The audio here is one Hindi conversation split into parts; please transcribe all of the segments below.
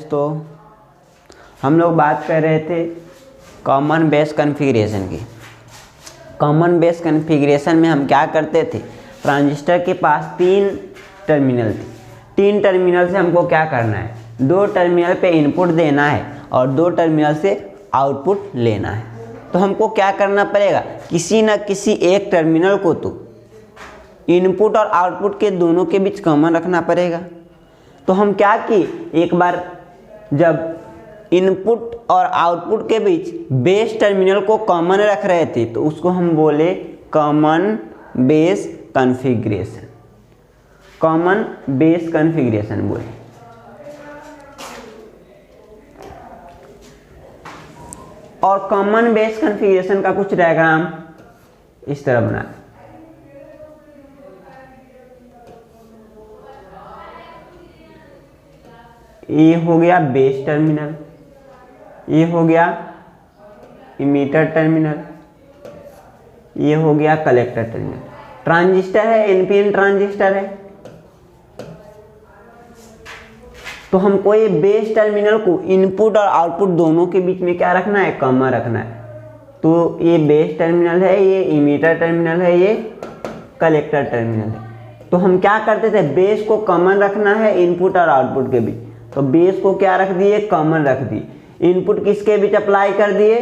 तो हम लोग बात कर रहे थे कॉमन बेस कॉन्फ़िगरेशन की। कॉमन बेस कॉन्फ़िगरेशन में हम क्या करते थे, ट्रांजिस्टर के पास 3 टर्मिनल थी। 3 टर्मिनल से हमको क्या करना है, 2 टर्मिनल पे इनपुट देना है और 2 टर्मिनल से आउटपुट लेना है। तो हमको क्या करना पड़ेगा, किसी न किसी एक टर्मिनल को तो इनपुट और आउटपुट के दोनों के बीच कॉमन रखना पड़ेगा। तो हम क्या किए, एक बार जब इनपुट और आउटपुट के बीच बेस टर्मिनल को कॉमन रख रहे थे तो उसको हम बोले common base configuration. Common base configuration बोले। और कॉमन बेस कॉन्फ़िगरेशन का कुछ डायग्राम इस तरह बना, ये हो गया बेस टर्मिनल, ये हो गया इमीटर टर्मिनल, ये हो गया कलेक्टर टर्मिनल। ट्रांजिस्टर है, एनपीएन ट्रांजिस्टर है। तो हमको ये बेस टर्मिनल को इनपुट और आउटपुट दोनों के बीच में क्या रखना है, कॉमन रखना है। तो ये बेस टर्मिनल है, ये इमीटर टर्मिनल है, ये कलेक्टर टर्मिनल है। तो हम क्या करते थे, बेस को कॉमन रखना है इनपुट और आउटपुट के बीच, तो बेस को क्या रख दिए, कॉमन रख दिए। इनपुट किसके बीच अप्लाई कर दिए,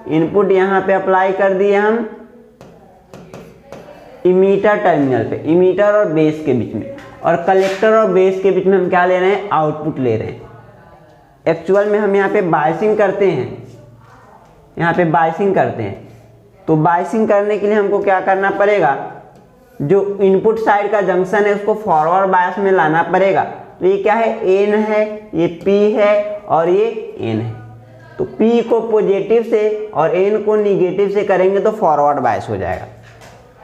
इनपुट यहाँ पे अप्लाई कर दिए हम इमीटर टर्मिनल पे, इमीटर और बेस के बीच में। और कलेक्टर और बेस के बीच में हम क्या ले रहे हैं, आउटपुट ले रहे हैं। एक्चुअल में हम यहाँ पे बायसिंग करते हैं, यहाँ पे बायसिंग करते हैं। तो बायसिंग करने के लिए हमको क्या करना पड़ेगा, जो इनपुट साइड का जंक्शन है उसको फॉरवर्ड बायस में लाना पड़ेगा। तो ये क्या है, एन है, ये पी है और ये एन है। तो पी को पॉजिटिव से और एन को निगेटिव से करेंगे तो फॉरवर्ड बायस हो जाएगा।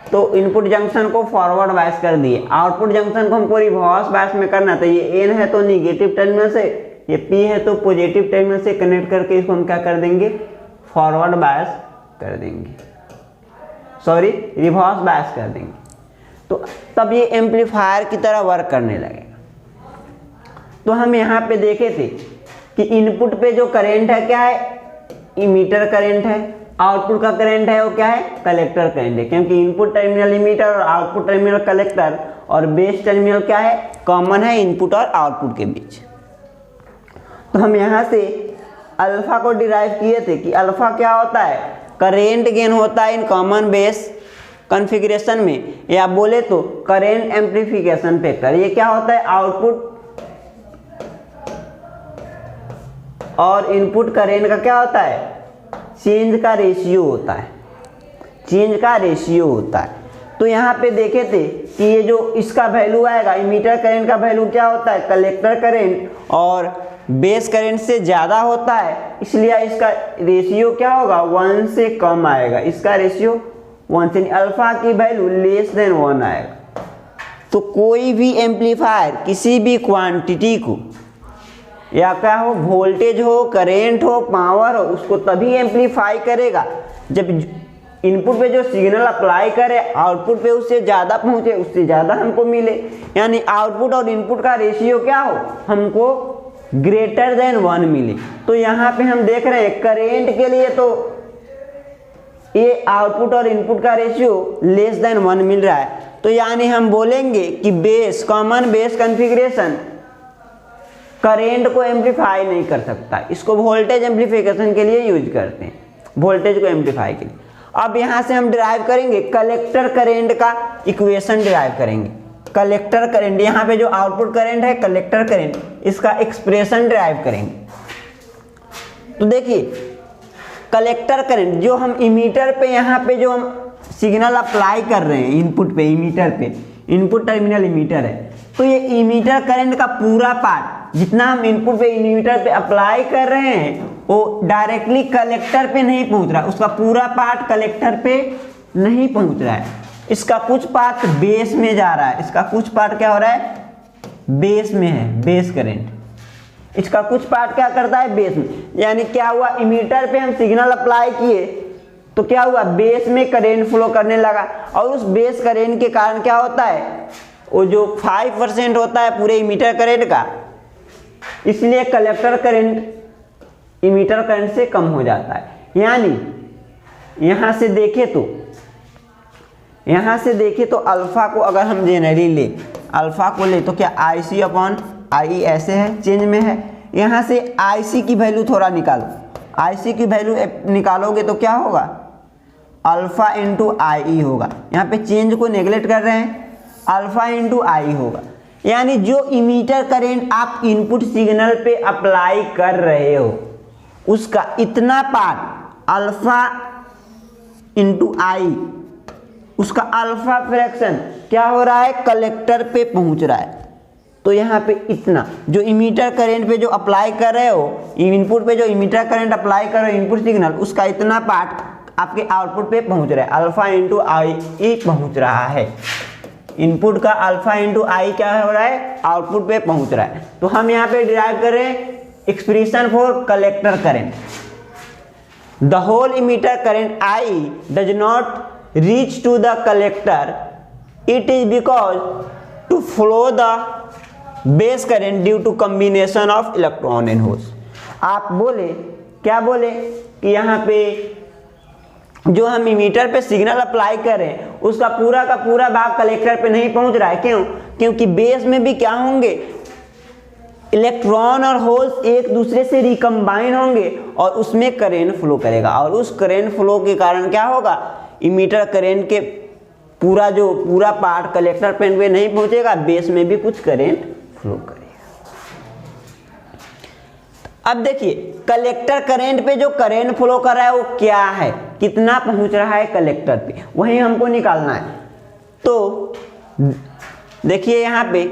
तो इनपुट जंक्शन को फॉरवर्ड बायस कर दिए, आउटपुट जंक्शन को हमको रिवर्स बायस में करना। तो ये एन है तो निगेटिव टर्मिनल से, ये पी है तो पॉजिटिव टर्मिनल से कनेक्ट करके इसको हम क्या कर देंगे, फॉरवर्ड बायस कर देंगे, सॉरी रिवर्स बायस कर देंगे। तो तब ये एम्पलीफायर की तरह वर्क करने लगेगा। तो हम यहाँ पे देखे थे कि इनपुट पे जो करंट है क्या है, इमीटर करंट है, आउटपुट का करंट है वो क्या है, कलेक्टर करंट है। क्योंकि इनपुट टर्मिनल इमीटर और आउटपुट टर्मिनल कलेक्टर और बेस टर्मिनल क्या है, कॉमन है इनपुट और आउटपुट के बीच। तो हम यहाँ से अल्फा को डिराइव किए थे कि अल्फा क्या होता है, करेंट गेन होता है इन कॉमन बेस कॉन्फ़िगरेशन में, या बोले तो करेंट एम्प्लीफिकेशन फैक्टर। ये क्या होता है, आउटपुट और इनपुट करेंट का क्या होता है, चेंज का रेशियो होता है, चेंज का रेशियो होता है। तो यहाँ पे देखे थे कि ये जो इसका वैल्यू आएगा, इमीटर करंट का वैल्यू क्या होता है, कलेक्टर करंट और बेस करंट से ज़्यादा होता है, इसलिए इसका रेशियो क्या होगा, 1 से कम आएगा। इसका रेशियो 1 से, अल्फा की वैल्यू लेस देन 1 आएगा। तो कोई भी एम्पलीफायर किसी भी क्वांटिटी को, या क्या हो, वोल्टेज हो, करंट हो, पावर हो, उसको तभी एम्पलीफाई करेगा जब इनपुट पे जो सिग्नल अप्लाई करे आउटपुट पे उससे ज़्यादा पहुँचे, उससे ज़्यादा हमको मिले। यानी आउटपुट और इनपुट का रेशियो क्या हो, हमको ग्रेटर देन 1 मिले। तो यहाँ पे हम देख रहे हैं करेंट के लिए तो ये आउटपुट और इनपुट का रेशियो लेस देन 1 मिल रहा है। तो यानी हम बोलेंगे कि base, common base configuration current को एम्पलीफाई नहीं कर सकता, इसको वोल्टेज एम्पलीफिकेशन के लिए यूज करते हैं, वोल्टेज को एम्पलीफाई के लिए। अब यहाँ से हम डिराइव करेंगे कलेक्टर करंट का इक्वेशन डिराइव करेंगे। कलेक्टर करंट, यहाँ पे जो आउटपुट करंट है कलेक्टर करंट, इसका एक्सप्रेशन डिराइव करेंगे। तो देखिए कलेक्टर करंट जो हम इमीटर पे, यहाँ पे जो हम सिग्नल अप्लाई कर रहे हैं इनपुट पे, इमीटर पे, इनपुट टर्मिनल इमीटर है, तो ये इमीटर करंट का पूरा पार्ट जितना हम इनपुट पे इमीटर पे अप्लाई कर रहे हैं वो डायरेक्टली कलेक्टर पे नहीं पहुंच रहा, उसका पूरा पार्ट कलेक्टर पे नहीं पहुंच रहा है। इसका कुछ पार्ट बेस में जा रहा है, इसका कुछ पार्ट क्या हो रहा है, बेस में है, बेस करंट। इसका कुछ पार्ट क्या करता है, बेस में। यानी क्या हुआ, इमीटर पे हम सिग्नल अप्लाई किए तो क्या हुआ, बेस में करंट फ्लो करने लगा। और उस बेस करंट के कारण क्या होता है, वो जो 5% होता है पूरे इमीटर करंट का, इसलिए कलेक्टर करंट इमीटर करंट से कम हो जाता है। यानी यहां से देखें तो अल्फा को अगर हम जनरली ले, अल्फा को ले तो क्या IC अपॉन IE ऐसे है, चेंज में है। यहाँ से IC की वैल्यू थोड़ा निकालो, IC की वैल्यू निकालोगे तो क्या होगा, अल्फा इंटू IE होगा। यहाँ पे चेंज को नेगलेक्ट कर रहे हैं, अल्फा इंटू IE होगा। यानी जो इमीटर करंट आप इनपुट सिग्नल पे अप्लाई कर रहे हो उसका इतना पार्ट अल्फा इंटू आई, उसका अल्फा फ्रैक्शन क्या हो रहा है, कलेक्टर पे पहुंच रहा है। तो यहाँ पे इतना जो इमीटर करंट पे जो अप्लाई कर रहे हो, इनपुट पे जो इमीटर करंट अप्लाई कर रहे हो इनपुट सिग्नल, उसका इतना पार्ट आपके आउटपुट पे पहुंच रहा है, अल्फा इंटू आई पहुंच रहा है। इनपुट का अल्फा इंटू आई क्या हो रहा है, आउटपुट पे पहुंच रहा है। तो हम यहाँ पे डिराइव कर रहे हैं expression for collector current. The whole emitter current I does not reach to the collector, it is because to flow the base current due to combination of electron and holes. आप बोले क्या बोले कि यहाँ पे जो हम इमीटर पे सिग्नल अप्लाई कर रहे हैं उसका पूरा का पूरा भाग कलेक्टर पे नहीं पहुंच रहा है। क्यों? क्योंकि बेस में भी क्या होंगे, इलेक्ट्रॉन और होल्स एक दूसरे से रिकम्बाइन होंगे और उसमें करंट फ्लो करेगा, और उस करंट फ्लो के कारण क्या होगा, इमीटर करंट के पूरा पार्ट कलेक्टर पेन पे नहीं पहुंचेगा, बेस में भी कुछ करंट फ्लो करेगा। अब देखिए कलेक्टर करंट पे जो करंट फ्लो कर रहा है वो क्या है, कितना पहुंच रहा है कलेक्टर पे, वही हमको निकालना है। तो देखिए यहाँ पे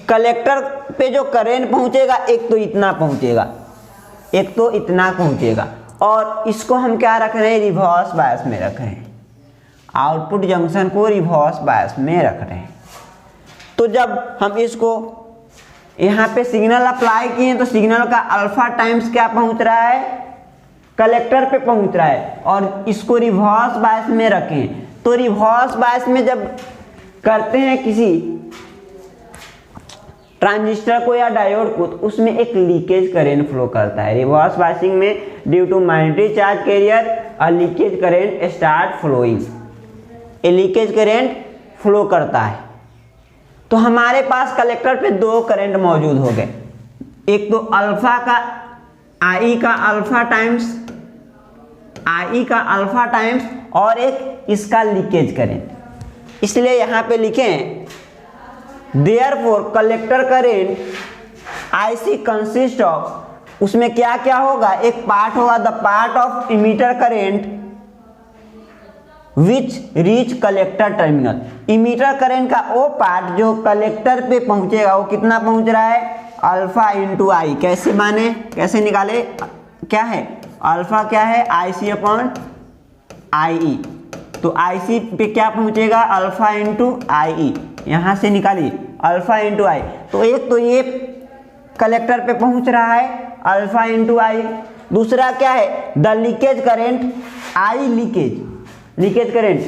कलेक्टर पे जो करंट पहुंचेगा एक तो इतना पहुंचेगा, और इसको हम क्या रख रहे हैं, रिवर्स बायस में रख रहे हैं, आउटपुट जंक्शन को रिवर्स बायस में रख रहे हैं। तो जब हम इसको यहाँ पे सिग्नल अप्लाई किए तो सिग्नल का अल्फा टाइम्स क्या पहुंच रहा है, कलेक्टर पे पहुंच रहा है, और इसको रिवर्स बायस में रखें। तो रिवर्स बायस में जब करते हैं किसी ट्रांजिस्टर को या डायोड को, तो उसमें एक लीकेज करंट फ्लो करता है। रिवर्स बायसिंग में due to magnetic charge carrier a leakage current start flowing, a leakage current flow करता है। तो हमारे पास कलेक्टर पे दो करंट मौजूद हो गए, एक तो अल्फा का आई का अल्फा टाइम्स और एक इसका लीकेज करंट। इसलिए यहाँ पे लिखें therefore collector current IC consist of, उसमें क्या क्या होगा, एक पार्ट होगा the part of emitter current which reach collector terminal. Emitter current का वो पार्ट जो कलेक्टर पे पहुंचेगा वो कितना पहुंच रहा है, अल्फा इंटू आई। कैसे निकाले, क्या है अल्फा, क्या है IC अपॉन IE। तो IC पे क्या पहुंचेगा, अल्फा इंटू IE, यहां से निकालिए अल्फा इंटू आई। तो एक तो ये कलेक्टर पे पहुंच रहा है अल्फा इंटू आई, दूसरा क्या है the leakage current I leakage current,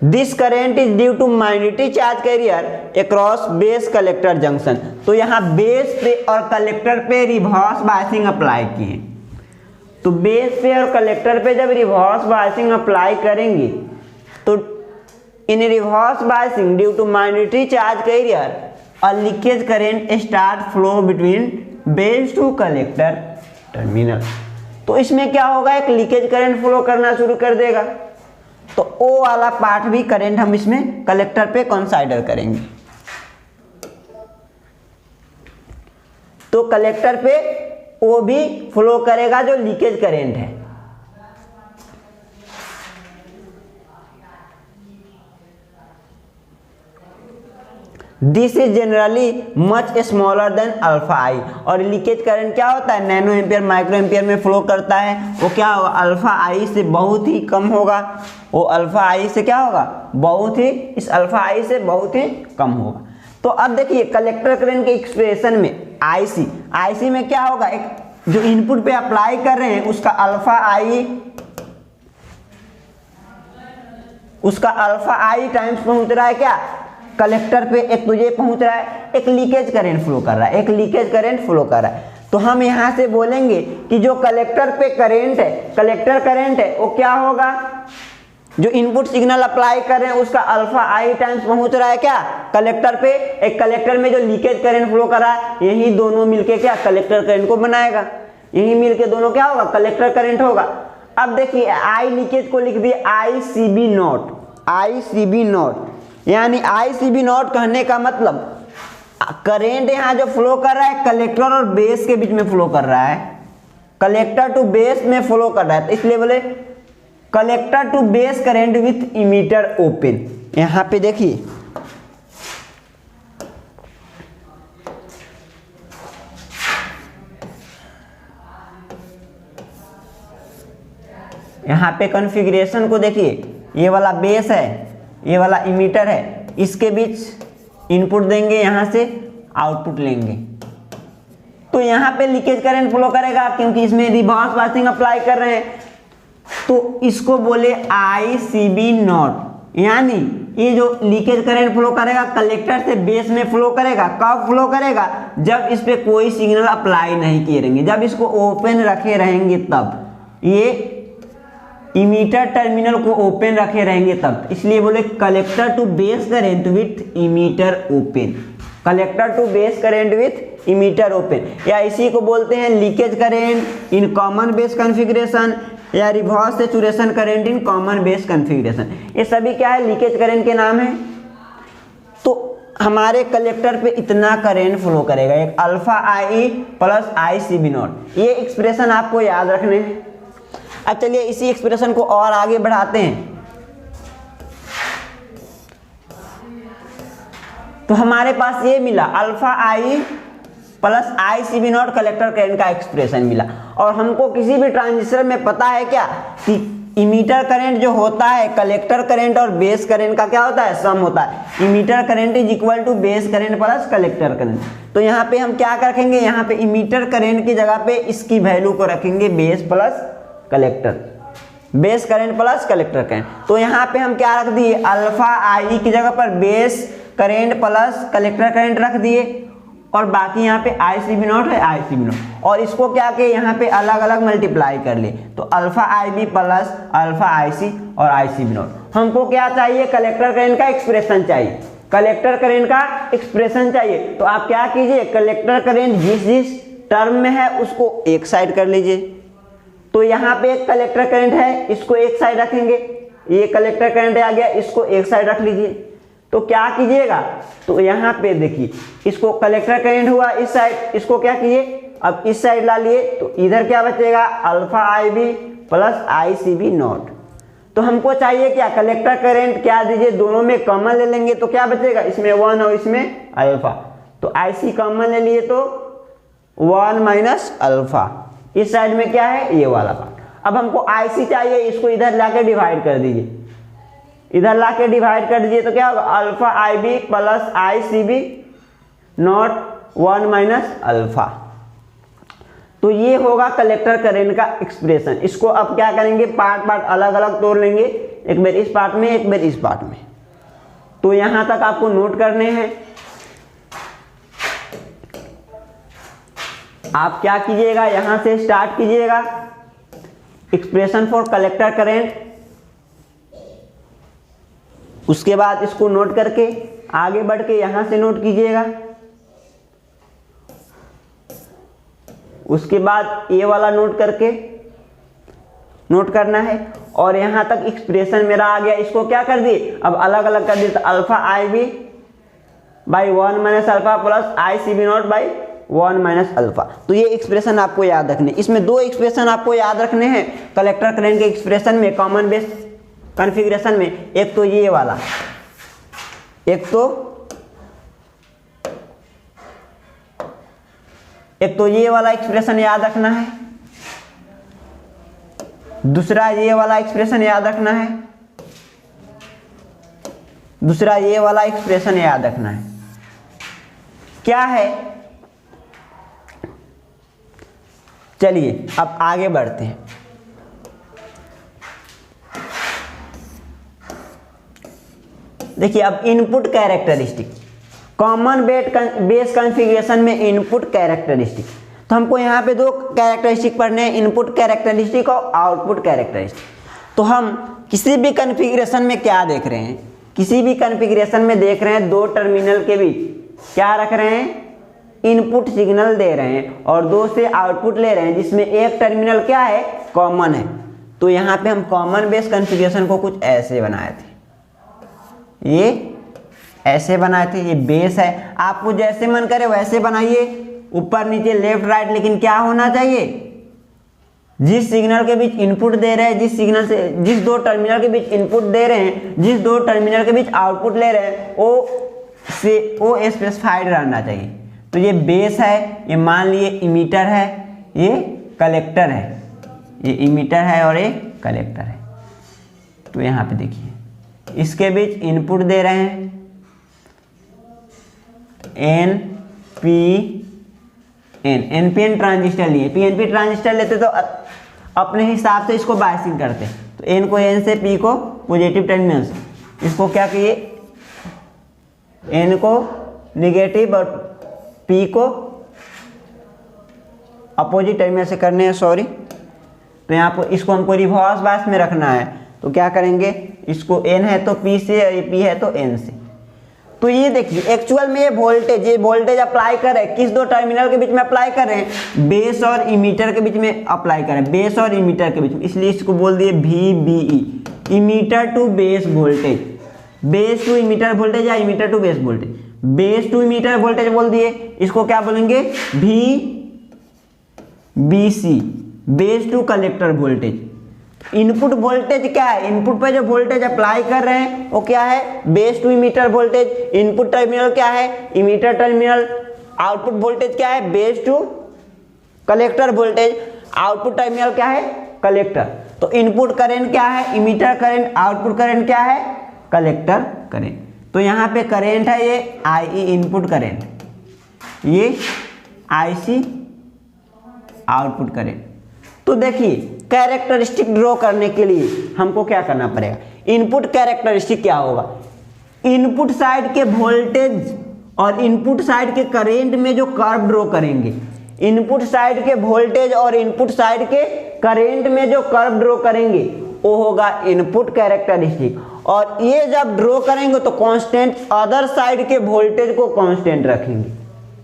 this current is due to magnetic charge carrier across base collector junction. तो यहाँ बेस पे और कलेक्टर पे रिवर्स बायसिंग अप्लाई किए। तो बेस पे और कलेक्टर पे जब रिवर्स बायसिंग अप्लाई करेंगे तो in reverse biasing due to magnetic charge carrier a leakage current start flow between base to collector terminal. तो इसमें क्या होगा, एक लीकेज करंट फ्लो करना शुरू कर देगा। तो ओ वाला पार्ट भी करंट हम इसमें कलेक्टर पे कंसीडर करेंगे। तो कलेक्टर पे ओ भी फ्लो करेगा जो लीकेज करंट है। This is generally much smaller than alpha I. और लीकेज करंट क्या होता है, नैनो एम्पियर माइक्रो एम्पियर में फ्लो करता है। वो क्या होगा, अल्फा आई से बहुत ही कम होगा। वो अल्फा आई से क्या होगा, बहुत ही, इस अल्फा आई से बहुत ही कम होगा। तो अब देखिए कलेक्टर करंट के एक्सप्रेशन में आईसी में क्या होगा, एक जो इनपुट पे अप्लाई कर रहे हैं उसका अल्फा आई टाइम्स पहुंच रहा है क्या, कलेक्टर पे एक तो ये पहुंच रहा है, एक लीकेज करंट फ्लो कर रहा है, एक लीकेज करंट फ्लो कर रहा है। तो हम यहाँ से बोलेंगे कि जो कलेक्टर पे करंट है, कलेक्टर करंट है वो क्या होगा, जो इनपुट सिग्नल अप्लाई कर रहे हैं उसका अल्फा आई टाइम्स पहुंच रहा है क्या कलेक्टर पे, एक कलेक्टर में जो लीकेज करंट फ्लो कर रहा है, यही दोनों मिलके क्या कलेक्टर करंट को बनाएगा, यही मिलके दोनों क्या होगा कलेक्टर करंट होगा। अब देखिए आई लीकेज को लिख दिए I C B not, I C B not, यानी आई सी बी नॉट कहने का मतलब करंट यहाँ जो फ्लो कर रहा है कलेक्टर और बेस के बीच में फ्लो कर रहा है, कलेक्टर टू बेस में फ्लो कर रहा है, तो इसलिए बोले collector to base current with emitter open. यहां पे देखिए यहां पे कॉन्फ़िगरेशन को देखिए, ये वाला बेस है, ये वाला इमीटर है, इसके बीच इनपुट देंगे, यहां से आउटपुट लेंगे, तो यहां पे लीकेज करंट फ्लो करेगा क्योंकि इसमें रिवर्स बायसिंग अप्लाई कर रहे हैं, तो इसको बोले आई सी बी नॉट, यानी ये जो लीकेज करंट फ्लो करेगा कलेक्टर से बेस में फ्लो करेगा, कब फ्लो करेगा जब इस पे कोई सिग्नल अप्लाई नहीं किए रहेंगे, जब इसको ओपन रखे रहेंगे तब, ये इमीटर टर्मिनल को ओपन रखे रहेंगे तब, इसलिए बोले collector to base current with emitter open, collector to base current with emitter open, या इसी को बोलते हैं leakage current in common base configuration या reverse saturation current in common base configuration. ये सभी क्या है लीकेज करंट के नाम है। तो हमारे कलेक्टर पे इतना करंट फ्लो करेगा, एक alpha I plus I C B naught, ये एक्सप्रेशन आपको याद रखने हैं। अब चलिए इसी एक्सप्रेशन को और आगे बढ़ाते हैं। तो हमारे पास ये मिला alpha I plus I C B naught collector current का एक्सप्रेशन मिला, और हमको किसी भी ट्रांजिस्टर में पता है क्या कि इमीटर करंट जो होता है कलेक्टर करंट और बेस करंट का क्या होता है सम होता है, emitter current is equal to base current plus collector current. तो यहाँ पे हम क्या रखेंगे, यहाँ पे इमीटर करंट की जगह पे इसकी वैल्यू को रखेंगे base plus collector, base current plus collector current. तो यहाँ पे हम क्या रख दिए अल्फा आई की जगह पर base current plus collector current रख दिए, और बाकी यहाँ पे आई सी बी नॉट है आई सी बी नॉट, और इसको क्या के यहाँ पे अलग अलग मल्टीप्लाई कर लिए, तो alpha I B plus alpha आई सी और आई सी बी नॉट। हमको क्या चाहिए कलेक्टर करंट का एक्सप्रेशन चाहिए, कलेक्टर करंट का एक्सप्रेशन चाहिए। तो आप क्या कीजिए कलेक्टर करंट जिस जिस टर्म में है उसको एक साइड कर लीजिए। तो यहाँ पे एक कलेक्टर करंट है, इसको एक साइड रखेंगे, ये कलेक्टर करंट आ गया, इसको एक साइड रख लीजिए। तो क्या कीजिएगा, तो यहाँ पे देखिए इसको कलेक्टर करंट हुआ इस साइड, इसको क्या कीजिए अब इस साइड ला लिए, तो इधर क्या बचेगा alpha I B plus I C B naught. तो हमको चाहिए क्या कलेक्टर करंट क्या दीजिए, दोनों में कॉमन ले लेंगे तो क्या बचेगा, इसमें 1 और इसमें अल्फा, तो आई सी कॉमन ले लिए तो 1 माइनस अल्फा, इस साइड में क्या है ये वाला पार्ट। अब हमको आई सी चाहिए, इसको इधर लाके डिवाइड कर दीजिए, इधर लाके डिवाइड कर दीजिए, तो क्या होगा alpha I B plus I C B naught 1 minus alpha. तो ये होगा कलेक्टर करंट का एक्सप्रेशन। इसको अब क्या करेंगे पार्ट पार्ट अलग अलग तोड़ लेंगे, एक बार इस पार्ट में एक बार इस पार्ट में। तो यहां तक आपको नोट करने हैं। आप क्या कीजिएगा यहां से स्टार्ट कीजिएगा एक्सप्रेशन फॉर कलेक्टर करंट, उसके बाद इसको नोट करके आगे बढ़ के यहां से नोट कीजिएगा, उसके बाद ये वाला नोट करके नोट करना है, और यहां तक एक्सप्रेशन मेरा आ गया। इसको क्या कर दिए अब अलग अलग कर दिए, तो alpha I B by 1 minus alpha plus I C B naught by 1 minus alpha. तो ये एक्सप्रेशन आपको याद रखने, इसमें दो एक्सप्रेशन आपको याद रखने हैं कलेक्टर करंट के एक्सप्रेशन में कॉमन बेस कॉन्फ़िगरेशन में। एक तो ये वाला, एक तो ये वाला एक्सप्रेशन याद रखना है, दूसरा ये वाला एक्सप्रेशन याद रखना है, दूसरा ये वाला एक्सप्रेशन याद रखना है। क्या है, चलिए अब आगे बढ़ते हैं। देखिए अब input characteristic, common base configuration में इनपुट कैरेक्टरिस्टिक, तो हमको यहाँ पे दो कैरेक्टरिस्टिक पढ़ने हैं, इनपुट कैरेक्टरिस्टिक और आउटपुट कैरेक्टरिस्टिक। तो हम किसी भी कॉन्फ़िगरेशन में क्या देख रहे हैं, किसी भी कॉन्फ़िगरेशन में देख रहे हैं दो टर्मिनल के बीच क्या रख रहे हैं, इनपुट सिग्नल दे रहे हैं और दो से आउटपुट ले रहे हैं, जिसमें एक टर्मिनल क्या है, कॉमन है। तो यहाँ पे हम कॉमन बेस कॉन्फ़िगरेशन को कुछ ऐसे बनाए थे, ये ऐसे बनाए थे, ये बेस है। आपको जैसे मन करे वैसे बनाइए, ऊपर नीचे लेफ्ट राइट, लेकिन क्या होना चाहिए, जिस सिग्नल के बीच इनपुट दे रहे हैं, जिस सिग्नल से जिस दो टर्मिनल के बीच इनपुट दे रहे हैं, जिस दो टर्मिनल के बीच आउटपुट ले रहे हैं, वो स्पेसिफाइड रहना चाहिए। तो ये बेस है, ये मान लिए इमीटर है, ये कलेक्टर है, ये इमीटर है और ये कलेक्टर है। तो यहाँ पे देखिए इसके बीच इनपुट दे रहे हैं एनपीएन ट्रांजिस्टर लिए, पीएनपी ट्रांजिस्टर लेते तो अपने हिसाब से इसको बायसिंग करते, तो एन को एन से पी को पॉजिटिव टर्मिनल से, इसको क्या किए एन को निगेटिव और पी को अपोजिट टर्मिनल से करने हैं, सॉरी। तो यहाँ पर इसको हमको रिवर्स बायस में रखना है, तो क्या करेंगे, इसको एन है तो पी से, और पी है तो एन से। तो ये देखिए एक्चुअल में ये वोल्टेज अप्लाई कर रहे हैं, किस दो टर्मिनल के बीच में अप्लाई कर रहे हैं, बेस और इमीटर के बीच में अप्लाई कर रहे हैं, बेस और इमीटर के बीच में, इसलिए इसको बोल दिए VBE, emitter to base voltage, base to emitter voltage या emitter to base voltage, base to emitter voltage बोल दिए, इसको क्या बोलेंगे VBC, base to collector voltage. Input voltage क्या है, इनपुट पे जो वोल्टेज अप्लाई कर रहे हैं वो क्या है, base to emitter voltage, input terminal क्या है, इमीटर टर्मिनल, आउटपुट वोल्टेज क्या है, base to collector voltage, output terminal क्या है, कलेक्टर। तो इनपुट करंट क्या है, इमीटर करंट, आउटपुट करंट क्या है, कलेक्टर करंट। तो यहाँ पे करंट है ये IE इनपुट करंट, ये IC आउटपुट करंट। तो देखिए कैरेक्टरिस्टिक ड्रॉ करने के लिए हमको क्या करना पड़ेगा, इनपुट कैरेक्टरिस्टिक क्या होगा, इनपुट साइड के वोल्टेज और इनपुट साइड के करंट में जो कर्व ड्रॉ करेंगे, इनपुट साइड के वोल्टेज और इनपुट साइड के करंट में जो कर्व ड्रॉ करेंगे वो होगा इनपुट कैरेक्टरिस्टिक। और ये जब ड्रॉ करेंगे तो कांस्टेंट अदर साइड के वोल्टेज को कांस्टेंट रखेंगे।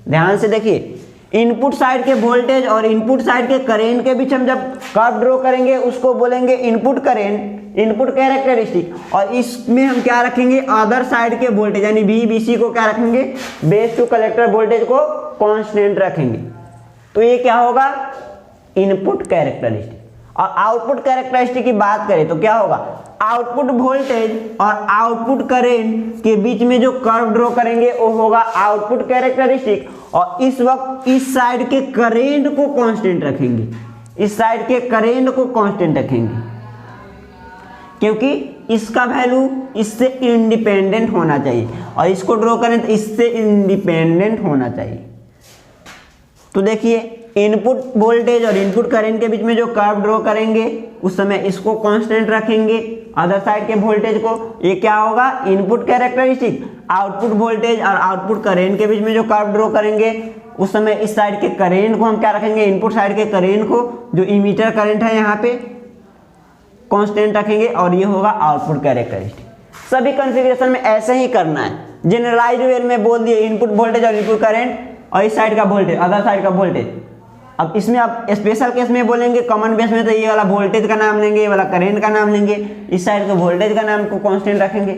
ध्यान से देखिए, इनपुट साइड के वोल्टेज और इनपुट साइड के करंट के बीच हम जब कर्व ड्रॉ करेंगे उसको बोलेंगे इनपुट करंट, इनपुट कैरेक्टरिस्टिक, और इसमें हम क्या रखेंगे, अदर साइड के वोल्टेज यानी VBC को क्या रखेंगे, बेस टू कलेक्टर वोल्टेज को कांस्टेंट रखेंगे। तो ये क्या होगा, इनपुट कैरेक्टरिस्टिक। और आउटपुट कैरेक्टरिस्टिक की बात करें तो क्या होगा, आउटपुट वोल्टेज और आउटपुट करंट के बीच में जो कर्व ड्रॉ करेंगे वो होगा आउटपुट कैरेक्टरिस्टिक। और इस वक्त इस साइड के करंट को कांस्टेंट रखेंगे, इस साइड के करंट को कांस्टेंट रखेंगे, क्योंकि इसका वैल्यू इससे इंडिपेंडेंट होना चाहिए और इसको ड्रॉ करें तो इससे इंडिपेंडेंट होना चाहिए। तो देखिए इनपुट वोल्टेज और इनपुट करंट के बीच में जो कर्व ड्रॉ करेंगे उस समय इसको कांस्टेंट रखेंगे, अदर साइड के वोल्टेज को, ये क्या होगा, इनपुट कैरेक्टरिस्टिक। आउटपुट वोल्टेज और आउटपुट करंट के बीच में जो कर्व ड्रॉ करेंगे उस समय इस साइड के करंट को हम क्या रखेंगे, इनपुट साइड के करंट को जो इमीटर करंट है यहाँ पे कांस्टेंट रखेंगे और ये होगा आउटपुट कैरेक्टरिस्टिक। सभी कॉन्फ़िगरेशन में ऐसे ही करना है। जनरलाइज्ड वे में बोल दिए इनपुट वोल्टेज और इनपुट करंट और इस साइड का वोल्टेज, अदर साइड का वोल्टेज। अब इसमें आप स्पेशल केस में बोलेंगे, कॉमन बेस में तो ये वाला वोल्टेज का नाम लेंगे, ये वाला करंट का नाम लेंगे, इस साइड के वोल्टेज का नाम को कांस्टेंट रखेंगे।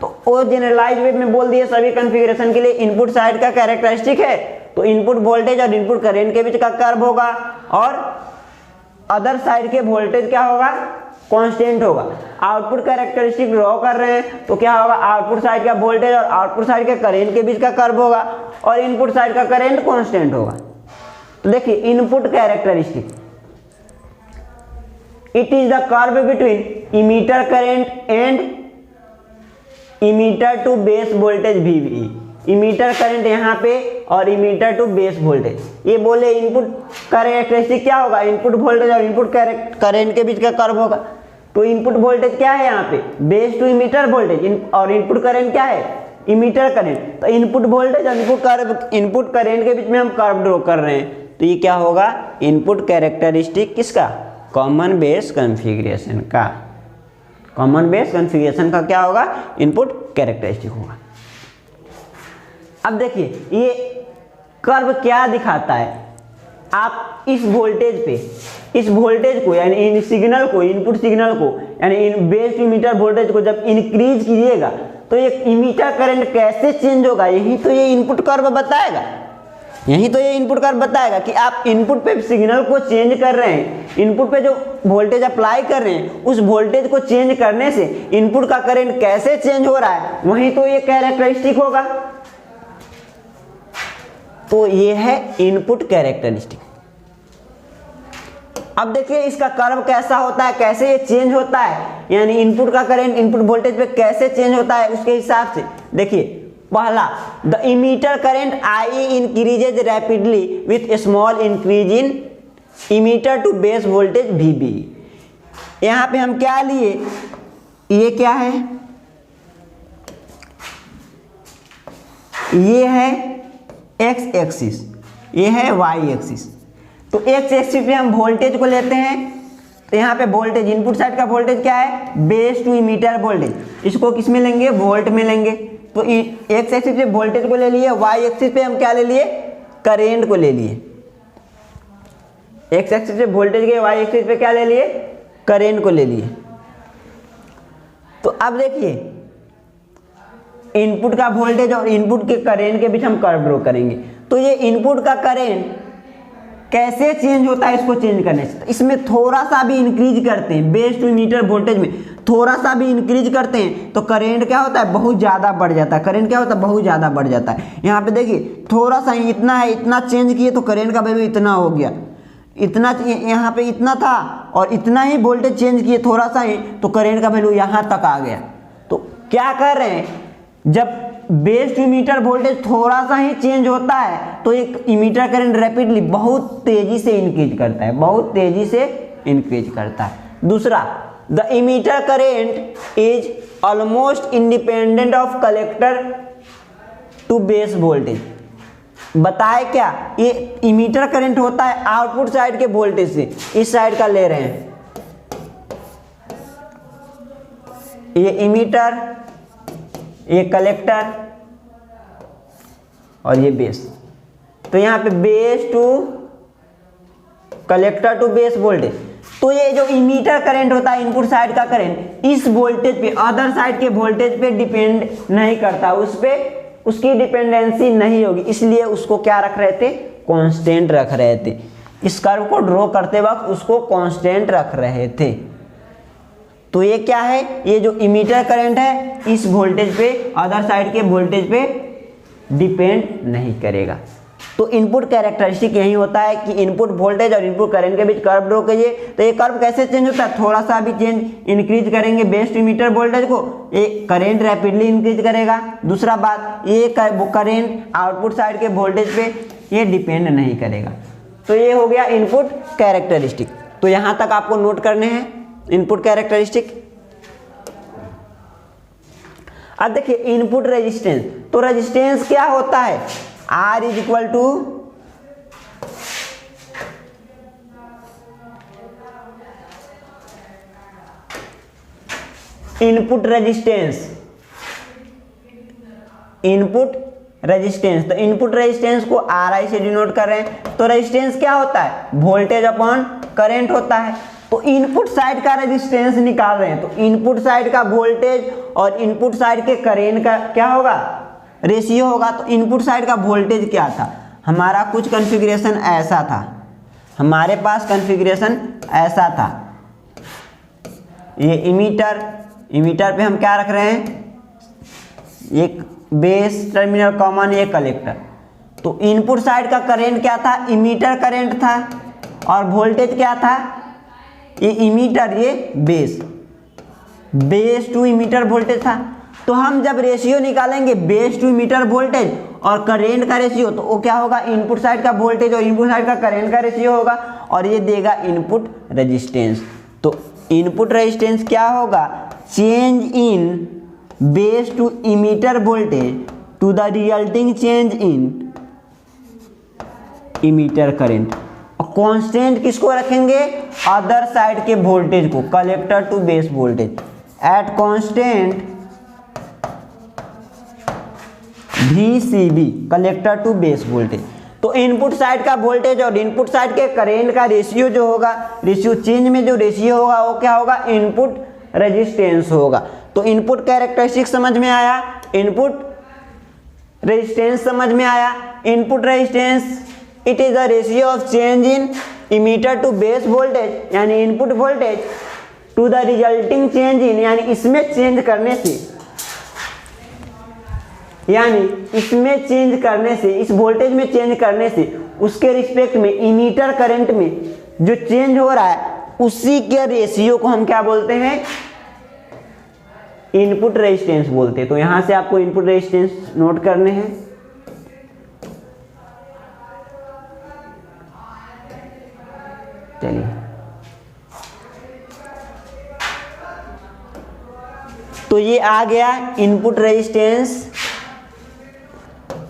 तो वो जनरलाइज्ड वे में बोल दिए सभी कॉन्फ़िगरेशन के लिए इनपुट साइड का कैरेक्टरिस्टिक है तो इनपुट वोल्टेज और इनपुट करंट के बीच का कर्व होगा और अदर साइड के वोल्टेज क्या होगा, कांस्टेंट होगा। आउटपुट कैरेक्टरिस्टिक ड्रॉ कर रहे हैं तो क्या होगा, आउटपुट साइड का वोल्टेज और आउटपुट साइड के करंट के बीच का कर्व होगा और इनपुट साइड का करंट कांस्टेंट होगा। तो देखिए input characteristic, it is the curve between emitter current and emitter to base voltage VBE। Emitter current यहाँ पे और इमीटर टू बेस वोल्टेज, ये बोले इनपुट कैरेक्टरिस्टिक क्या होगा, इनपुट वोल्टेज और इनपुट करंट के बीच का कर्व होगा। तो इनपुट वोल्टेज क्या है यहाँ पे, बेस टू इमीटर वोल्टेज, और इनपुट करंट क्या है, इमीटर करंट। तो इनपुट वोल्टेज और इनपुट करंट के बीच में हम कर्व ड्रॉ कर रहे हैं, तो ये क्या होगा, इनपुट कैरेक्टरिस्टिक किसका, कॉमन बेस कॉन्फ़िगरेशन का। कॉमन बेस कॉन्फ़िगरेशन का क्या होगा, इनपुट कैरेक्टरिस्टिक होगा। अब देखिए ये कर्व क्या दिखाता है, आप इस वोल्टेज पे, इस वोल्टेज को यानी इन सिग्नल को, इनपुट सिग्नल को यानी इन बेस टू इमीटर वोल्टेज को जब इंक्रीज कीजिएगा तो ये इमीटर करंट कैसे चेंज होगा, यही तो ये इनपुट कर्व बताएगा। यही तो ये इनपुट कर्व बताएगा कि आप इनपुट पे सिग्नल को चेंज कर रहे हैं, इनपुट पे जो वोल्टेज अप्लाई कर रहे हैं उस वोल्टेज को चेंज करने से इनपुट का करंट कैसे चेंज हो रहा है, वही तो ये कैरेक्टरिस्टिक होगा। तो ये है इनपुट कैरेक्टरिस्टिक। अब देखिए इसका कर्व कैसा होता है, कैसे ये चेंज होता है, यानी इनपुट का करंट इनपुट वोल्टेज पे कैसे चेंज होता है उसके हिसाब से। देखिए पहला, the emitter current I increases rapidly with small increase in emitter to base voltage V B. यहाँ पे हम क्या लिए, ये क्या है, ये है एक्स एक्सिस, ये है वाई एक्सिस। तो एक्स एक्सिस पे हम वोल्टेज को लेते हैं, तो यहाँ पे वोल्टेज इनपुट साइड का वोल्टेज क्या है, बेस टू इमीटर वोल्टेज, इसको किस में लेंगे, वोल्ट में लेंगे। तो एक्स एक्सिस पे वोल्टेज को ले लिए, वाई एक्सिस पे हम क्या ले लिए, करेंट को ले लिए। एक्स एक्सिस पे वोल्टेज के, वाई एक्सिस पे क्या ले लिए, करेंट को ले लिए। तो अब देखिए इनपुट का वोल्टेज और इनपुट के करेंट के बीच हम कर्व ड्रॉ करेंगे। तो ये इनपुट का करेंट कैसे चेंज होता है, इसको चेंज करने से, तो इसमें थोड़ा सा भी इंक्रीज करते हैं, बेस टू इमीटर वोल्टेज में थोड़ा सा भी इंक्रीज करते हैं तो करंट क्या होता है, बहुत ज़्यादा बढ़ जाता है। करंट क्या होता है, बहुत ज़्यादा बढ़ जाता है। यहाँ पे देखिए थोड़ा सा इतना है, इतना चेंज किए तो करंट का वैल्यू इतना हो गया, इतना यहाँ पे इतना था और इतना ही वोल्टेज चेंज किए थोड़ा सा ही तो करंट का वैल्यू यहाँ तक आ गया। तो क्या कर रहे हैं, जब बेस टू इमीटर वोल्टेज थोड़ा सा ही चेंज होता है तो एक इमीटर करंट रैपिडली बहुत तेजी से इंक्रीज करता है, बहुत तेजी से इंक्रीज करता है। दूसरा, the emitter current is almost independent of collector to base voltage. बताए क्या, ये इमीटर करंट होता है आउटपुट साइड के वोल्टेज से, इस साइड का ले रहे हैं, ये इमीटर, ये कलेक्टर और ये बेस। तो यहाँ पे base to collector to base voltage. तो ये जो इमीटर करंट होता है इनपुट साइड का करंट इस वोल्टेज पे, अदर साइड के वोल्टेज पे डिपेंड नहीं करता, उस पे उसकी डिपेंडेंसी नहीं होगी, इसलिए उसको क्या रख रहे थे, कांस्टेंट रख रहे थे। इस कर्व को ड्रॉ करते वक्त उसको कांस्टेंट रख रहे थे। तो ये क्या है, ये जो इमीटर करंट है इस वोल्टेज पे, अदर साइड के वोल्टेज पे डिपेंड नहीं करेगा। तो इनपुट कैरेक्टरिस्टिक यही होता है कि इनपुट वोल्टेज और इनपुट करंट के बीच कर्व ड्रॉ कीजिए। तो ये कर्व कैसे चेंज होता है, थोड़ा सा भी चेंज इंक्रीज करेंगे बेस टू इमीटर वोल्टेज को, ये करंट रैपिडली इंक्रीज करेगा। दूसरा बात, ये करंट आउटपुट साइड के वोल्टेज पे ये डिपेंड नहीं करेगा। तो ये हो गया इनपुट कैरेक्टरिस्टिक। तो यहाँ तक आपको नोट करने हैं इनपुट कैरेक्टरिस्टिक। अब देखिए इनपुट रेजिस्टेंस। तो रेजिस्टेंस क्या होता है, R is equal to input resistance, input resistance. तो इनपुट रेजिस्टेंस को RI से डिनोट कर रहे हैं। तो रेजिस्टेंस क्या होता है, वोल्टेज अपॉन करंट होता है। तो इनपुट साइड का रेजिस्टेंस निकाल रहे हैं, तो इनपुट साइड का वोल्टेज और इनपुट साइड के करंट का क्या होगा, रेशियो होगा। तो इनपुट साइड का वोल्टेज क्या था, हमारा कुछ कॉन्फ़िगरेशन ऐसा था, हमारे पास कॉन्फ़िगरेशन ऐसा था, ये इमीटर पे हम क्या रख रहे हैं, एक बेस टर्मिनल कॉमन, ये कलेक्टर। तो इनपुट साइड का करंट क्या था, इमीटर करंट था, और वोल्टेज क्या था, ये इमीटर, ये बेस टू इमीटर वोल्टेज था। तो हम जब रेशियो निकालेंगे बेस टू इमीटर वोल्टेज और करंट का रेशियो, तो वो क्या होगा, इनपुट साइड का वोल्टेज और इनपुट साइड का करंट का रेशियो होगा, और ये देगा इनपुट रेजिस्टेंस। तो इनपुट रेजिस्टेंस क्या होगा, change in base to emitter voltage to the resulting change in emitter current. और कांस्टेंट किसको रखेंगे, अदर साइड के वोल्टेज को, collector to base voltage at constant VCB, collector to base voltage. तो इनपुट साइड का वोल्टेज और इनपुट साइड के करेंट का रेशियो जो होगा, रेशियो चेंज में जो रेशियो होगा वो क्या होगा, इनपुट रेजिस्टेंस होगा। तो इनपुट कैरेक्टरिस्टिक समझ में आया, इनपुट रेजिस्टेंस समझ में आया। Input resistance it is the ratio of change in emitter to base voltage, यानी input voltage to the resulting change in, यानी इसमें चेंज करने से, यानी इसमें चेंज करने से, इस वोल्टेज में चेंज करने से उसके रिस्पेक्ट में इमीटर करंट में जो चेंज हो रहा है उसी के रेशियो को हम क्या बोलते हैं, इनपुट रेजिस्टेंस बोलते हैं। तो यहां से आपको इनपुट रेजिस्टेंस नोट करने हैं। चलिए, तो ये आ गया input resistance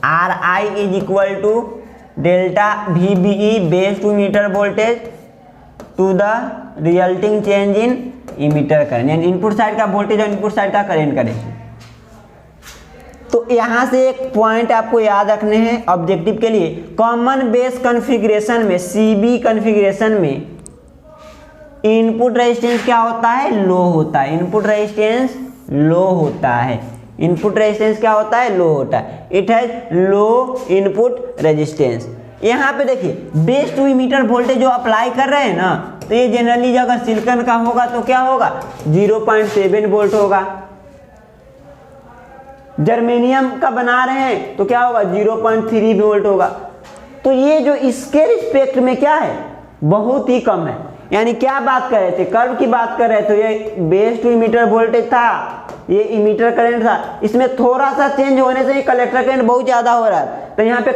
RI is equal to delta VBE base to metre voltage to the resulting change in emitter current, यानी इनपुट साइड का वोल्टेज और इनपुट साइड का करंट का रेशियो। तो यहाँ से एक पॉइंट आपको याद रखने हैं ऑब्जेक्टिव के लिए, कॉमन बेस कॉन्फ़िगरेशन में, CB कॉन्फ़िगरेशन में इनपुट रेजिस्टेंस क्या होता है, लो होता है। इनपुट रेजिस्टेंस लो होता है, इनपुट रेजिस्टेंस क्या होता है, लो होता है। It has low input resistance. यहाँ पे देखिए बेस टू इमीटर वोल्टेज जो अप्लाई कर रहे हैं ना, तो ये जनरली अगर सिलिकॉन का होगा तो क्या होगा, 0.7 वोल्ट होगा। जर्मेनियम का बना रहे हैं तो क्या होगा, 0.3 वोल्ट होगा। तो ये जो इसके रिस्पेक्ट में क्या है, बहुत ही कम है। यानी क्या बात कर रहे थे, कर्व की बात कर रहे थे, ये बेस टू इमीटर वोल्टेज था, ये इमीटर करंट था, इसमें थोड़ा सा चेंज होने से कलेक्टर करंट बहुत ज़्यादा हो रहा है। तो यहाँ पे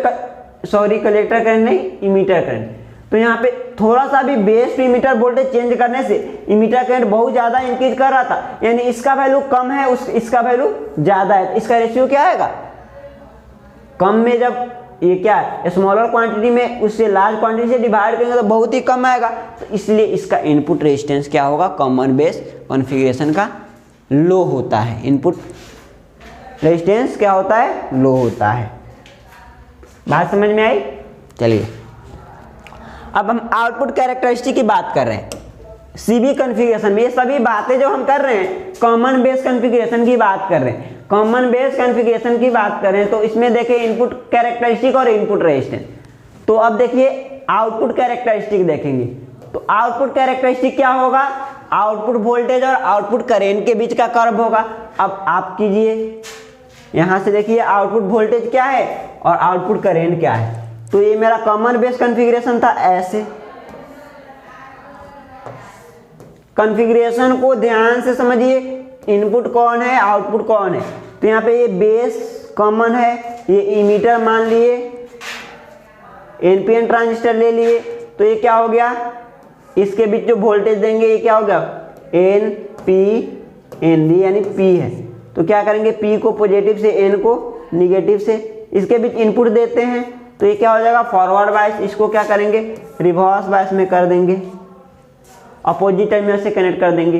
कलेक्टर करंट नहीं, इमीटर करंट। तो यहाँ पे थोड़ा सा भी base to emitter voltage change करने से इमीटर करंट बहुत ज़्यादा इंक्रीज कर रहा था, यानी इसका वैल्यू कम है, इसका वैल्यू ज़्यादा है। इसका रेशियो क्या आएगा, कम में जब ये क्या है, स्मॉलर क्वांटिटी में उससे लार्ज क्वांटिटी से डिवाइड करेंगे तो बहुत ही कम आएगा। तो इसलिए इसका इनपुट रेजिस्टेंस क्या होगा, कॉमन बेस कॉन्फ़िगरेशन का लो होता है। इनपुट रेजिस्टेंस क्या होता है, लो होता है। बात समझ में आई। चलिए अब हम आउटपुट कैरेक्टरिस्टिक की बात कर रहे हैं। CB कॉन्फ़िगरेशन में ये सभी बातें जो हम कर रहे हैं कॉमन बेस कॉन्फ़िगरेशन की बात कर रहे हैं, कॉमन बेस कॉन्फ़िगरेशन की बात कर रहे हैं। तो इसमें देखिए इनपुट कैरेक्टरिस्टिक और इनपुट रेजिस्टेंस। तो अब देखिए आउटपुट कैरेक्टरिस्टिक देखेंगे। तो आउटपुट कैरेक्टरिस्टिक क्या होगा, आउटपुट वोल्टेज और आउटपुट करंट के बीच का कर्व होगा। अब आप कीजिए, यहाँ से देखिए आउटपुट वोल्टेज क्या है और आउटपुट करंट क्या है। तो ये मेरा कॉमन बेस कॉन्फ़िगरेशन था। ऐसे कॉन्फ़िगरेशन को ध्यान से समझिए, इनपुट कौन है, आउटपुट कौन है। तो यहाँ पे ये बेस कॉमन है, ये इमीटर मान लिए, NPN ट्रांजिस्टर ले लिए। तो ये क्या हो गया, इसके बीच जो वोल्टेज देंगे ये क्या हो गया, NPN, यानी P है। तो क्या करेंगे, P को पॉजिटिव से, N को निगेटिव से, इसके बीच इनपुट देते हैं। तो ये क्या हो जाएगा, फॉरवर्ड बायस। इसको क्या करेंगे, रिवर्स बायस में कर देंगे, अपोजिट टर्मिनल से कनेक्ट कर देंगे।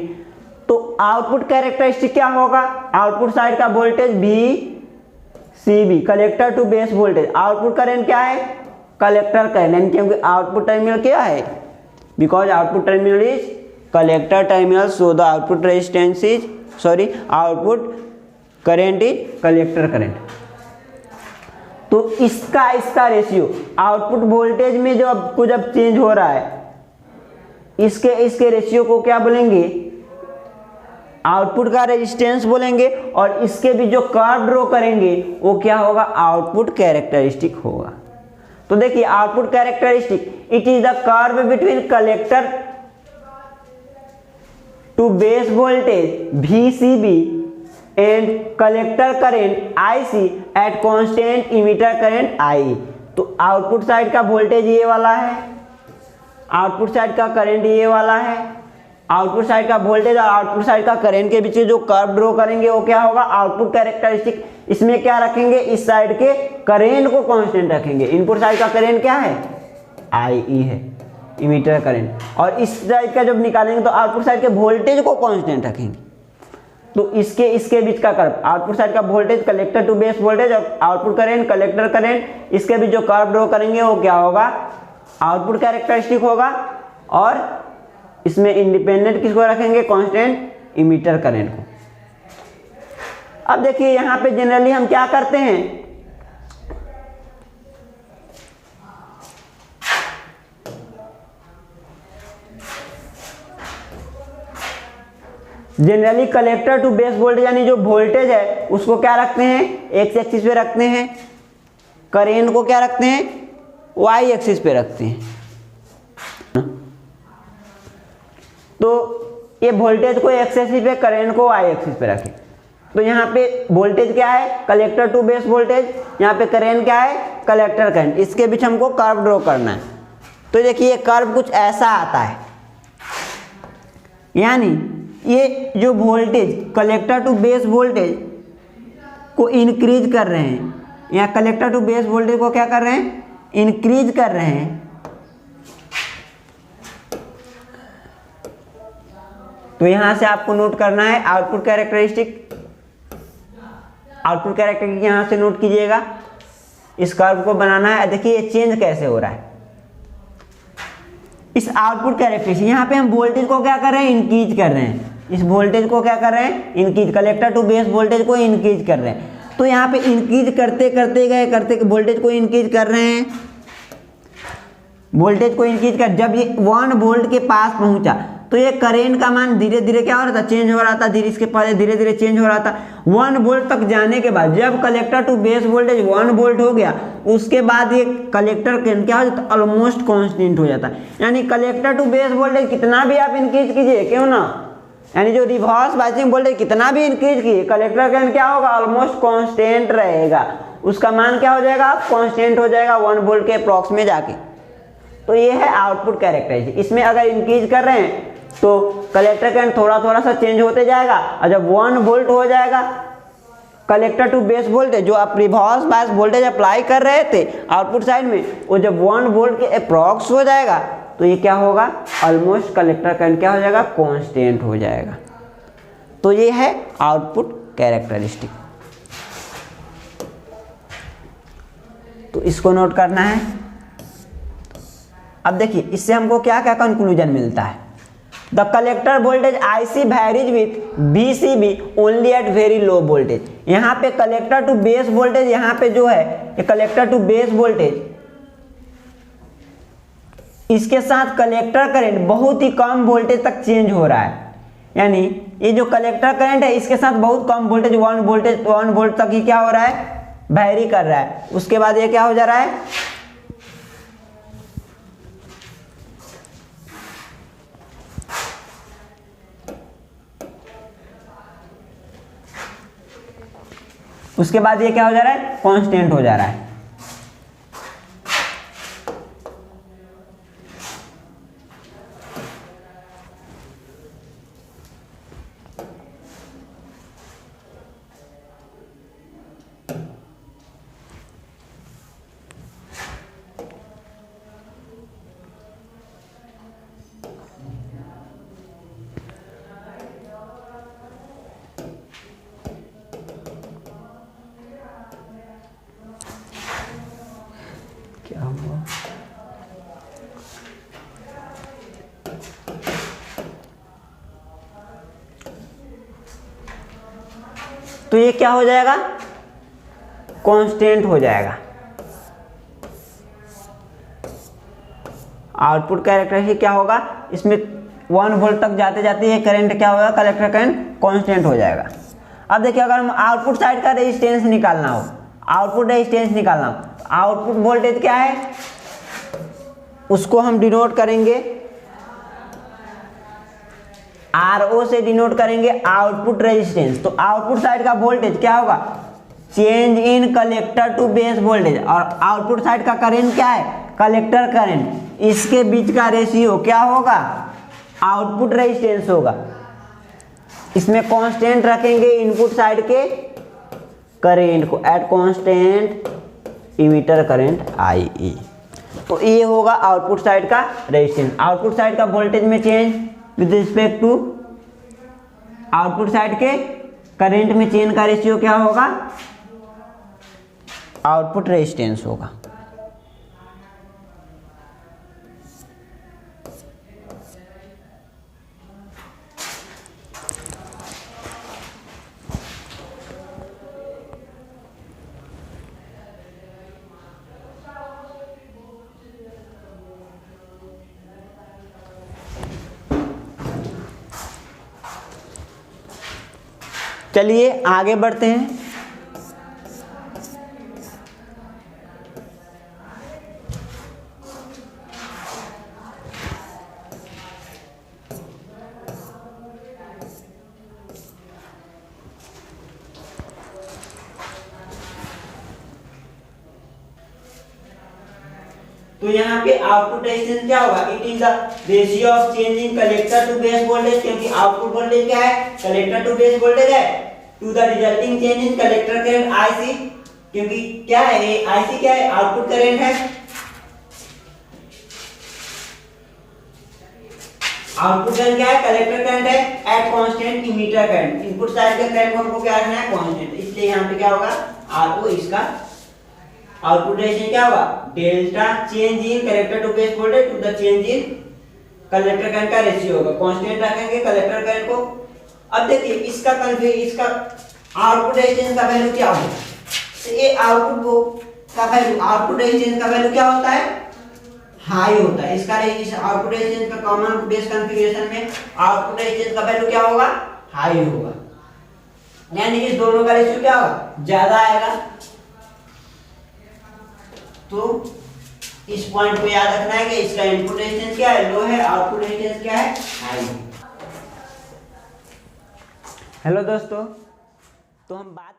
तो आउटपुट कैरेक्टरिस्टिक क्या होगा, आउटपुट साइड का voltage VCB, collector to base voltage. Output current क्या है, कलेक्टर करंट, क्योंकि आउटपुट टर्मिनल क्या है, because output terminal is collector terminal, so the output resistance is output current is collector current. तो इसका रेशियो आउटपुट वोल्टेज में जो जब चेंज हो रहा है, इसके रेशियो को क्या बोलेंगे, आउटपुट का रेजिस्टेंस बोलेंगे। और इसके भी जो कर्व ड्रॉ करेंगे वो क्या होगा, आउटपुट कैरेक्टरिस्टिक होगा। तो देखिए output characteristic, it is the curve between collector to base voltage VCB and collector current IC at constant emitter current I। तो आउटपुट साइड का वोल्टेज ये वाला है, आउटपुट साइड का करंट ये वाला है, आउटपुट साइड का वोल्टेज और आउटपुट साइड का करंट के बीच जो कर्व ड्रॉ करेंगे वो क्या होगा, आउटपुट कैरेक्टरिस्टिक। इसमें क्या रखेंगे, इस साइड के करंट को कांस्टेंट रखेंगे। इनपुट साइड का करंट क्या है, IE है, इमीटर करंट, और इस साइड का जब निकालेंगे तो आउटपुट साइड के वोल्टेज को कांस्टेंट रखेंगे। तो इसके बीच का कर्व, आउटपुट साइड का voltage collector to base voltage और आउटपुट करंट कलेक्टर करंट, इसके बीच जो कर्व ड्रॉ करेंगे वो क्या होगा, आउटपुट कैरेक्टरिस्टिक होगा। और इसमें इंडिपेंडेंट किसको रखेंगे, कांस्टेंट, इमीटर करंट को। अब देखिए यहां पे जनरली हम क्या करते हैं, generally collector to base voltage यानी जो वोल्टेज है उसको क्या रखते हैं, एक्स एक्सिस पे रखते हैं, करेंट को क्या रखते हैं, वाई एक्सिस पे रखते हैं। तो ये वोल्टेज को एक्स एक्सिस पे, करेंट को वाई एक्सिस पे रखें। तो यहाँ पे वोल्टेज क्या है, कलेक्टर टू बेस वोल्टेज, यहाँ पे करेंट क्या है, कलेक्टर करंट। इसके बीच हमको कर्व ड्रॉ करना है। तो देखिए कर्व कुछ ऐसा आता है, यानी ये जो voltage collector to base voltage को इंक्रीज कर रहे हैं, यहाँ कलेक्टर टू बेस वोल्टेज को क्या कर रहे हैं, इंक्रीज कर रहे हैं। तो यहां से आपको नोट करना है आउटपुट कैरेक्टरिस्टिक, आउटपुट कैरेक्टरिस्टिक यहां से नोट कीजिएगा। इस कर्व को बनाना है। देखिए ये चेंज कैसे हो रहा है, इस आउटपुट कैरेक्टरिस्टिक यहाँ पे हम वोल्टेज को क्या कर रहे हैं, इंक्रीज कर रहे हैं। इस वोल्टेज को क्या कर रहे हैं, increase, collector to base voltage को इंक्रीज कर रहे हैं। तो यहाँ पे इंक्रीज करते करते गए, करते वोल्टेज को इंक्रीज कर रहे हैं, वोल्टेज को इंक्रीज कर, जब ये 1 वोल्ट के पास पहुंचा तो ये करेंट का मान धीरे धीरे क्या हो रहा था, चेंज हो रहा था। धीरे इसके पहले धीरे धीरे चेंज हो रहा था। 1 वोल्ट तक जाने के बाद जब collector to base voltage 1 volt हो गया, उसके बाद ये कलेक्टर करंट क्या हो जाता है, ऑलमोस्ट कांस्टेंट हो जाता है। यानी कलेक्टर टू बेस वोल्टेज कितना भी आप इंक्रीज कीजिए, क्यों ना, यानी जो रिवर्स बायसिंग वोल्टेज कितना भी इंक्रीज कीजिए, कलेक्टर करंट क्या होगा, ऑलमोस्ट कांस्टेंट रहेगा। उसका मान क्या हो जाएगा, कांस्टेंट हो जाएगा 1 वोल्ट के अप्रॉक्स में जाके। तो ये है आउटपुट कैरेक्टरिस्टिक। इसमें अगर इंक्रीज कर रहे हैं तो कलेक्टर करंट थोड़ा थोड़ा सा चेंज होते जाएगा, और जब 1 वोल्ट हो जाएगा कलेक्टर टू बेस वोल्टेज, जो आप रिवर्स बायस वोल्टेज अप्लाई कर रहे थे आउटपुट साइड में, वो जब 1 वोल्ट के अप्रॉक्स हो जाएगा तो ये क्या होगा, ऑलमोस्ट कलेक्टर करंट क्या हो जाएगा, कांस्टेंट हो जाएगा। तो ये है आउटपुट कैरेक्टरिस्टिक। तो इसको नोट करना है। अब देखिए इससे हमको क्या क्या कंक्लूजन मिलता है। The collector voltage IC varies with VCB only at very low voltage. यहाँ पे कलेक्टर टू बेस वोल्टेज, यहाँ पे जो है ये कलेक्टर टू बेस वोल्टेज, इसके साथ कलेक्टर करंट बहुत ही कम वोल्टेज तक चेंज हो रहा है। यानी ये जो कलेक्टर करंट है इसके साथ बहुत कम वोल्टेज 1 वोल्ट तक ही क्या हो रहा है, वेरी कर रहा है। उसके बाद ये क्या हो जा रहा है, उसके बाद ये क्या हो जा रहा है, कांस्टेंट हो जा रहा है। क्या हुआ, तो ये क्या हो जाएगा, कांस्टेंट हो जाएगा। आउटपुट कैरेक्टरिस्टिक क्या होगा, इसमें 1 वोल्ट तक जाते जाते ये करंट क्या होगा, कलेक्टर करंट कांस्टेंट हो जाएगा। अब देखिए अगर हम आउटपुट साइड का रेजिस्टेंस निकालना हो, आउटपुट रेजिस्टेंस निकालना हो, आउटपुट वोल्टेज क्या है, उसको हम डिनोट करेंगे RO से डिनोट करेंगे आउटपुट रेजिस्टेंस। तो आउटपुट साइड का वोल्टेज क्या होगा, change in collector to base voltage, और आउटपुट साइड का करंट क्या है, कलेक्टर करंट, इसके बीच का रेशियो क्या होगा, आउटपुट रेजिस्टेंस होगा। इसमें कांस्टेंट रखेंगे इनपुट साइड के करेंट को at constant emitter current IE। तो ये होगा आउटपुट साइड का रेजिस्टेंस। आउटपुट साइड का वोल्टेज में change with respect to output side के करंट में चेंज का रेशियो क्या होगा? आउटपुट रेजिस्टेंस होगा। चलिए आगे बढ़ते हैं। तो यहाँ पे आउटपुट रेजिस्टेंस क्या होगा? It is the ratio of change in collector to base voltage, क्योंकि आउटपुट वोल्टेज क्या है? कलेक्टर टू बेस वोल्टेज है, to the resulting change in collector current IC, क्योंकि क्या है ये IC क्या है? आउटपुट करंट है। आउटपुट करंट क्या है? कलेक्टर करंट है at constant emitter current. Input side का करंट हमको क्या रखना है? कांस्टेंट। इसलिए यहाँ पे क्या होगा? RO इसका आउटपुट रेजिस्टेंस क्या होगा? Delta change in collector to base voltage to the change in collector current का रेशियो होगा। कांस्टेंट रखेंगे कलेक्टर करंट को। अब देखिए इसका आउटपुट रेजिस्टेंस का वैल्यू क्या होगा? तो ये आउटपुट रेजिस्टेंस का वैल्यू क्या होता है? हाई होता है। इसका आउटपुट रेजिस्टेंस का कॉमन बेस कॉन्फ़िगरेशन में आउटपुट रेजिस्टेंस का वैल्यू क्या होगा? हाई होगा। यानी इस दोनों का रेशियो क्या होगा? ज्यादा आएगा। तो इस पॉइंट को याद रखना है कि इसका इनपुट रेजिस्टेंस क्या है? लो है। आउटपुट रेजिस्टेंस क्या है? हाई। हेलो दोस्तों, तो हम बात